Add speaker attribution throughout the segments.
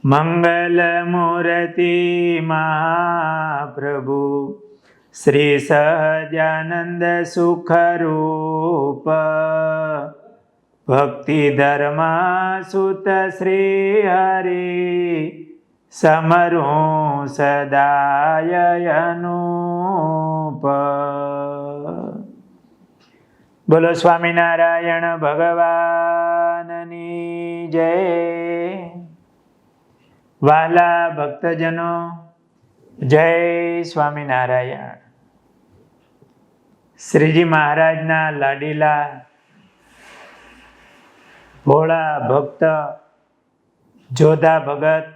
Speaker 1: મંગલ મૂર્તિ મહાપ્રભુ શ્રી સહજાનંદ સુખરૂપ ભક્તિ ધર્મ સુત શ્રી હરિ સમરું સદાય અનુપ. બોલો સ્વામિનારાયણ ભગવાનની જય. વાલા ભક્તજનો, જય સ્વામિનારાયણ. શ્રીજી મહારાજના લાડીલા ભોળા ભક્ત જોધા ભગત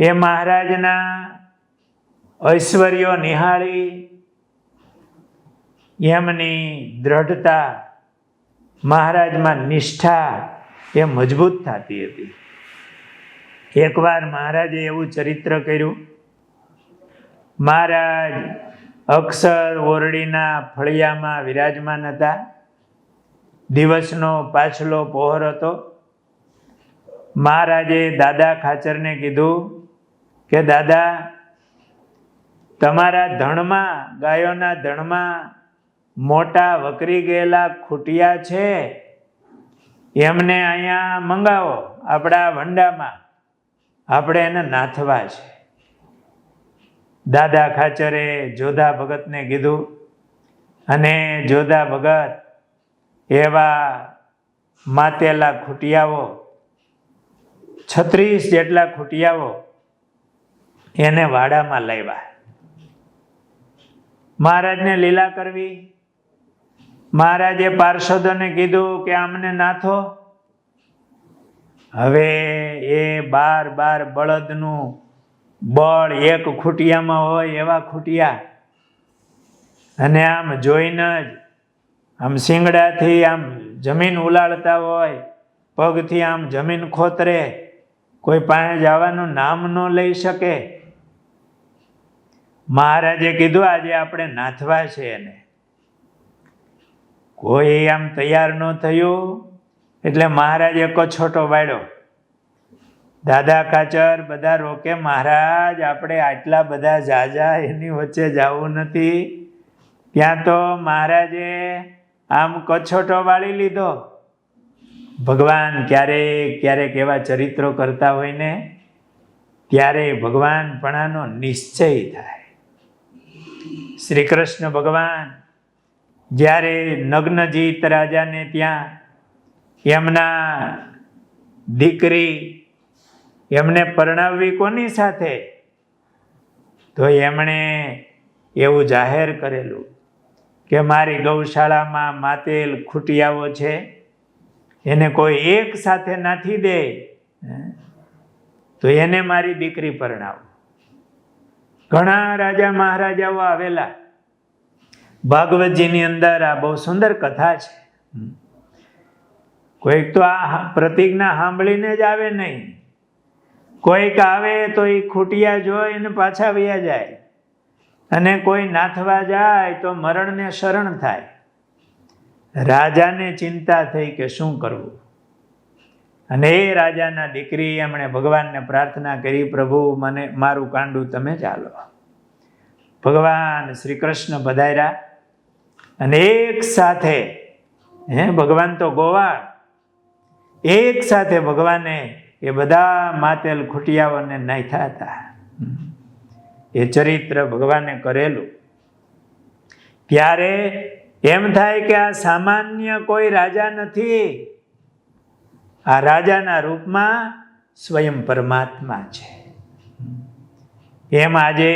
Speaker 1: એ મહારાજના ઐશ્વર્યો નિહાળી એમની દ્રઢતા, મહારાજમાં નિષ્ઠા એ મજબૂત થતી હતી. એકવાર મહારાજે એવું ચરિત્ર કર્યું. મહારાજ અક્ષર ઓરડીના ફળિયામાં વિરાજમાન હતા. દિવસનો પાછલો પહોર હતો. મહારાજે દાદા ખાચરને કીધું કે દાદા, તમારા ધણમાં, ગાયોના ધણમાં મોટા વકરી ગયેલા ખૂટિયા છે, એમને અહીંયા મંગાવો આપણા વંડામાં, આપણે એને નાથવા છે. દાદા ખાચરે જોધા ભગતને કીધું અને જોધા ભગત એવા માતેલા ખૂટિયાઓ 36 જેટલા ખૂટિયાઓ એને વાડામાં લાવ્યા. મહારાજને લીલા કરવી. મહારાજે પાર્ષદોને કીધું કે આમને નાથો. હવે એ 12 બળદનું બળ એક ખૂટિયામાં હોય એવા ખૂટિયા, અને આમ જોઈને જ આમ શિંગડાથી આમ જમીન ઉલાળતા હોય, પગથી આમ જમીન ખોતરે, કોઈ પાસે જવાનું નામ ન લઈ શકે. મહારાજે કીધું આજે આપણે નાથવા છે એને. કોઈ આમ તૈયાર ન થયું એટલે મહારાજે કછોટો વાળ્યો. દાદા ખાચર બધા રોકે, મહારાજ આપણે આટલા બધા જાજા એની વચ્ચે જવું નથી. ત્યાં તો મહારાજે આમ કછોટો વાળી લીધો. ભગવાન ક્યારેક ક્યારેક એવા ચરિત્રો કરતા હોય ને ત્યારે ભગવાનપણાનો નિશ્ચય થાય. શ્રી કૃષ્ણ ભગવાન જ્યારે નગ્નજીત રાજાને ત્યાં એમના દીકરી એમને પરણાવવી કોની સાથે, તો એમણે એવું જાહેર કરેલું કે મારી ગૌશાળામાં માતેલ ખૂટિયાઓ છે, એને કોઈ એક સાથે નાથી દે તો એને મારી દીકરી પરણાવો. ઘણા રાજા મહારાજાઓ આવેલા. ભાગવતજીની અંદર આ બહુ સુંદર કથા છે. કોઈક તો આ પ્રતિજ્ઞા સાંભળીને જ આવે નહીં, કોઈક આવે તો એ ખૂટિયા જોઈને પાછા વયા જાય, અને કોઈ નાથવા જાય તો મરણને શરણ થાય. રાજાને ચિંતા થઈ કે શું કરવું, અને એ રાજાના દીકરી એમણે ભગવાનને પ્રાર્થના કરી, પ્રભુ મને મારું કાંડું તમે ચાલો. ભગવાન શ્રી કૃષ્ણ પધાર્યા અને એક સાથે ભગવાન તો ગોવાળ, એક સાથે ભગવાને એ બધા માતેલ ખૂટિયાઓને નાખ્યા હતા. એ ચરિત્ર ભગવાને કરેલું. ત્યારે એમ થાય કે આ સામાન્ય કોઈ રાજા નથી, આ રાજાના રૂપમાં સ્વયં પરમાત્મા છે. એમ આજે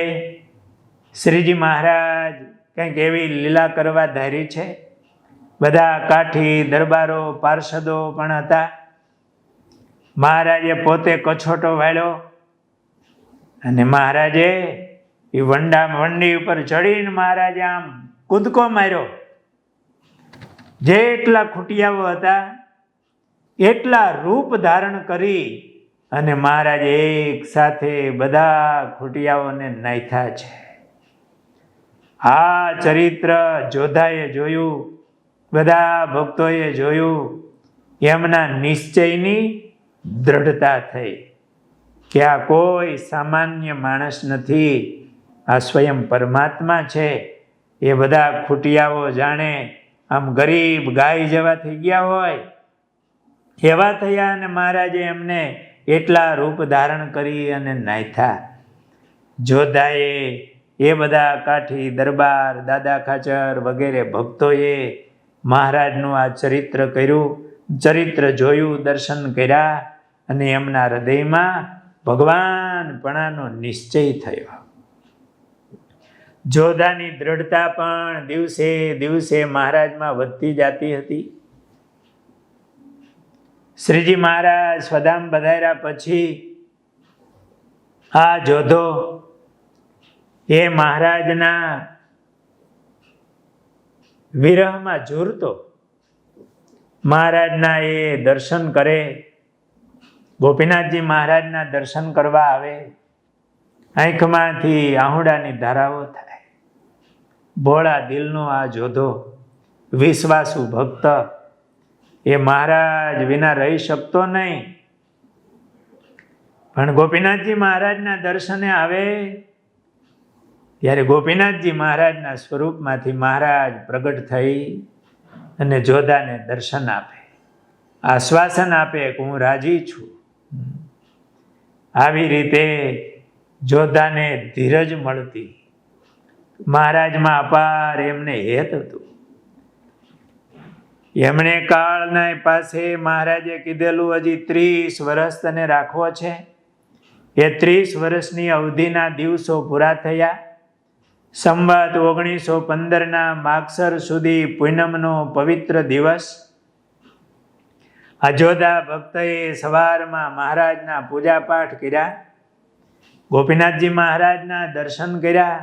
Speaker 1: શ્રીજી મહારાજ કંઈક એવી લીલા કરવા ધારી છે. બધા કાઠી દરબારો પાર્ષદો પણ હતા. મહારાજે પોતે કછોટો વાળ્યો અને મહારાજે એ વંડી ઉપર ચડીને મહારાજે આમ કૂદકો માર્યો. જેટલા ખૂટિયાઓ હતા એટલા રૂપ ધારણ કરી અને મહારાજે એક સાથે બધા ખૂટિયાઓને નાખ્યા છે. આ ચરિત્ર જોધાએ જોયું, બધા ભક્તોએ જોયું. એમના નિશ્ચયની દ્રઢતા થઈ કે આ કોઈ સામાન્ય માણસ નથી, આ સ્વયં પરમાત્મા છે. એ બધા ખૂટિયાઓ જાણે આમ ગરીબ ગાય જેવા થઈ ગયા હોય એવા થયા, અને મહારાજે એમને એટલા રૂપ ધારણ કરી અને નાથ્યા. જોધાએ, એ બધા કાઠી દરબાર, દાદા ખાચર વગેરે ભક્તોએ મહારાજનું આ ચરિત્ર કર્યું, ચરિત્ર જોયું, દર્શન કર્યા, અને એમના હૃદયમાં ભગવાનપણાનો નિશ્ચય થયો. જોધાની દ્રઢતા પણ દિવસે દિવસે મહારાજમાં વધતી જતી હતી. શ્રીજી મહારાજ સ્વધામ પધાર્યા પછી આ જોધો એ મહારાજના વિરહમાં ઝૂરતો. મહારાજના એ દર્શન કરે, ગોપીનાથજી મહારાજના દર્શન કરવા આવે, આંખમાંથી આહુડાની ધારાઓ થાય. ભોળા દિલનો આ જોધો, વિશ્વાસુ ભક્ત, એ મહારાજ વિના રહી શકતો નહીં. પણ ગોપીનાથજી મહારાજના દર્શને આવે ત્યારે ગોપીનાથજી મહારાજના સ્વરૂપમાંથી મહારાજ પ્રગટ થઈ અને જોધાને દર્શન આપે, આશ્વાસન આપે કે હું રાજી છું. આવી રીતે જોધાને ધીરજ મળતી, મહારાજમાં અપાર એમને હેત હતું. એમણે કાળના પાસે મહારાજે કીધેલું હજી 30 વર્ષ તને રાખવો છે. એ 30 વર્ષની અવધિના દિવસો પૂરા થયા. સંવત 1915ના માગસર સુધી પૂનમનો પવિત્ર દિવસ. અજોધા ભક્તએ સવારમાં મહારાજના પૂજા પાઠ કર્યા, ગોપીનાથજી મહારાજના દર્શન કર્યા.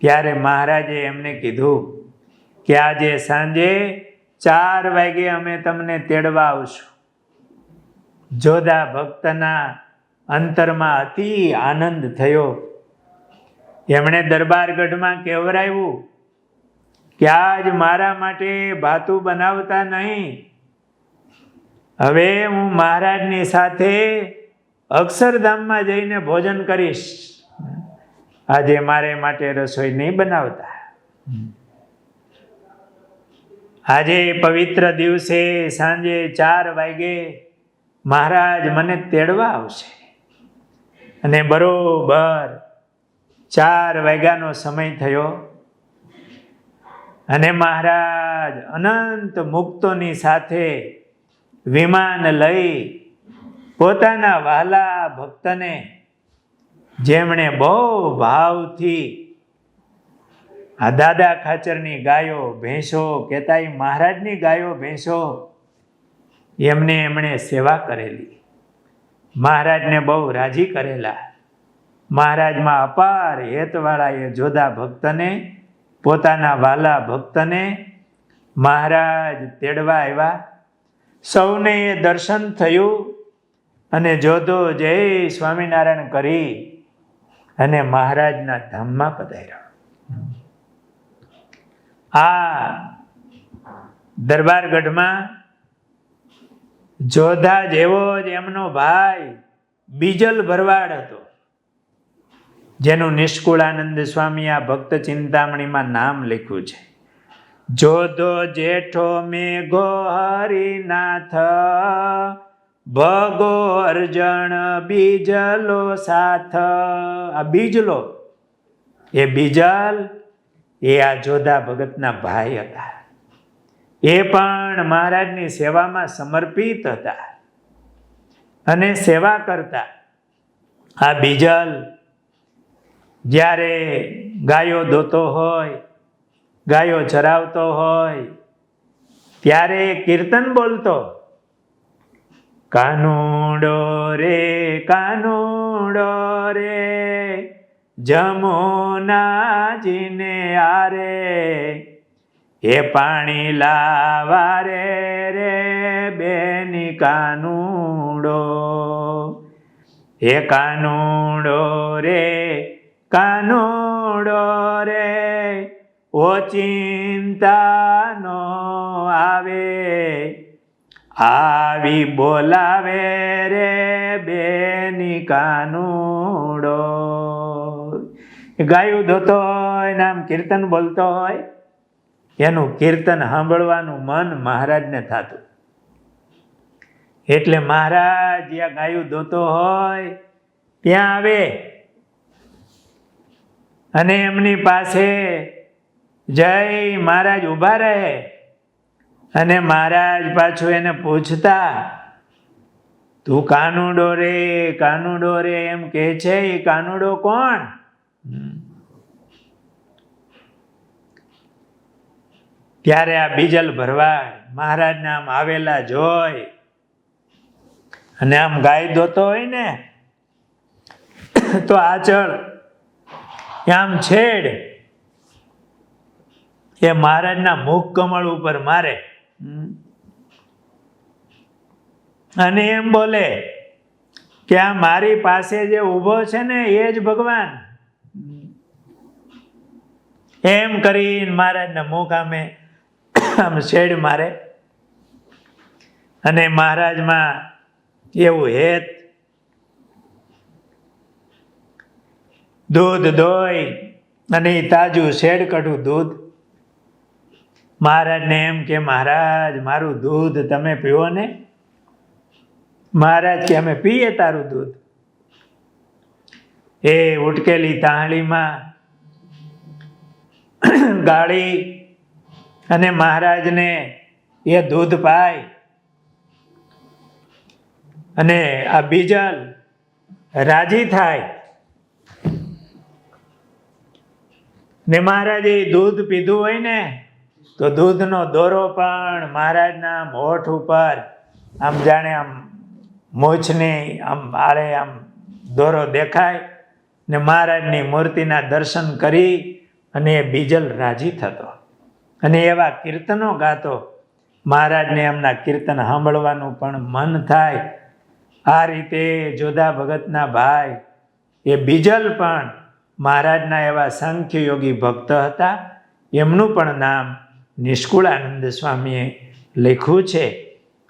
Speaker 1: ત્યારે મહારાજે એમને કીધું કે આજે સાંજે 4 વાગે અમે તમને તેડવા આવશું. જોધા ભક્તના અંતરમાં અતિ આનંદ થયો. એમણે દરબારગઢમાં કહેવરાયું કે આજ મારા માટે ભાતું બનાવતા નહીં, હવે હું મહારાજની સાથે અક્ષરધામમાં જઈને ભોજન કરીશ. આજે મારે માટે રસોઈ નહીં બનાવતા. આજે પવિત્ર દિવસે સાંજે 4 વાગે મહારાજ મને તેડવા આવશે, અને બરોબર 4 વાગ્યાનો સમય થયો, અને મહારાજ અનંત મુક્તોની સાથે વિમાન લઈ પોતાના વહાલા ભક્તને, જેમણે બહુ ભાવથી આ દાદા ખાચરની ગાયો ભેંસો કહેતા, મહારાજની ગાયો ભેંસો, એમણે સેવા કરેલી, મહારાજને બહુ રાજી કરેલા. મહારાજમાં અપાર હેતવાળા એ જોધા ભક્તને, પોતાના વાલા ભક્તને મહારાજ તેડવા આવ્યા. સૌને એ દર્શન થયું, અને જોધો જય સ્વામિનારાયણ કરી અને મહારાજના ધામમાં પધાર્યો. આ દરબારગઢમાં જોધા જેવો જ એમનો ભાઈ બીજલ ભરવાડ હતો, જેનું નિષ્કુળાનંદ સ્વામી આ ભક્ત ચિંતામણીમાં નામ લખ્યું છે. જોધો જેઠો મેઘો હરિનાથ, ભગો અર્જણ બીજલો સાથ. આ બીજલો, એ બીજલ એ આ જોધા ભગતના ભાઈ હતા. એ પણ મહારાજની સેવામાં સમર્પિત હતા અને સેવા કરતા. આ બીજલ જ્યારે ગાયો દોતો હોય, ગાયો ચરાવતો હોય, ત્યારે કીર્તન બોલતો, કાનુડો રે કાનુડો રે જમુનાજીને આરે, એ પાણી લાવા રે બેની કાનુડો, એ કાનુડો રે કાનુડો રે ઓ ચિંતા નો આવે, આવી બોલાવે રે બેની કાનુડો. ગાયું ધોતો હોય ને આમ કીર્તન બોલતો હોય, એનું કીર્તન સાંભળવાનું મન મહારાજને થતું. એટલે મહારાજ જ્યાં ગાયું ધોતો હોય ત્યાં આવે અને એમની પાસે જય મહારાજ ઊભા રહે અને મહારાજ પાછું એને પૂછતા, તું કાનુડો રે એમ કે છે, એ કાનુડો કોણ? ત્યારે આ બીજલ ભરવાડ મહારાજને આમ આવેલા જોઈ અને આમ ગાય દોતો હોય ને તો આચળ આમ છેડ એ મહારાજના મુખ કમળ ઉપર મારે અને એમ બોલે કે આ મારી પાસે જે ઊભો છે ને એ જ ભગવાન. એમ કરીને મહારાજના મુખ આમ શેડ મારે અને મહારાજમાં એવું હેત, દૂધ દોઈ અને તાજું શેડ કાઢું દૂધ. મહારાજને એમ કે મહારાજ મારું દૂધ તમે પીવો ને? મહારાજ કે અમે પીએ તારું દૂધ. એ ઉટકેલી તાહળીમાં ગાળી અને મહારાજને એ દૂધ પાય અને આ બીજલ રાજી થાય ને મહારાજે દૂધ પીધું હોય ને તો દૂધનો દોરો પણ મહારાજના હોઠ ઉપર આમ જાણે આમ મોછની આમ આળે આમ દોરો દેખાય ને મહારાજની મૂર્તિના દર્શન કરી અને એ બીજલ રાજી થતો અને એવા કીર્તનો ગાતો. મહારાજને એમના કીર્તન સાંભળવાનું પણ મન થાય. આ રીતે જોધા ભગતના ભાઈ એ બીજલ પણ મહારાજના એવા સાંખ્ય યોગી ભક્ત હતા. એમનું પણ નામ નિષ્કુળાનંદ સ્વામીએ લખ્યું છે.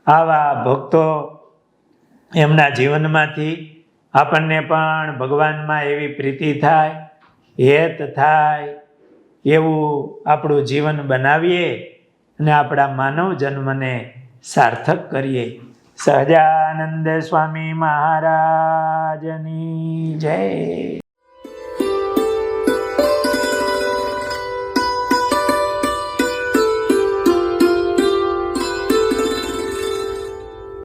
Speaker 1: આવા ભક્તો એમના જીવનમાંથી આપણને પણ ભગવાનમાં એવી પ્રીતિ થાય, હેત થાય એવું આપણું જીવન બનાવીએ અને આપણા માનવ જન્મને સાર્થક કરીએ. સહજાનંદ સ્વામી મહારાજની જય.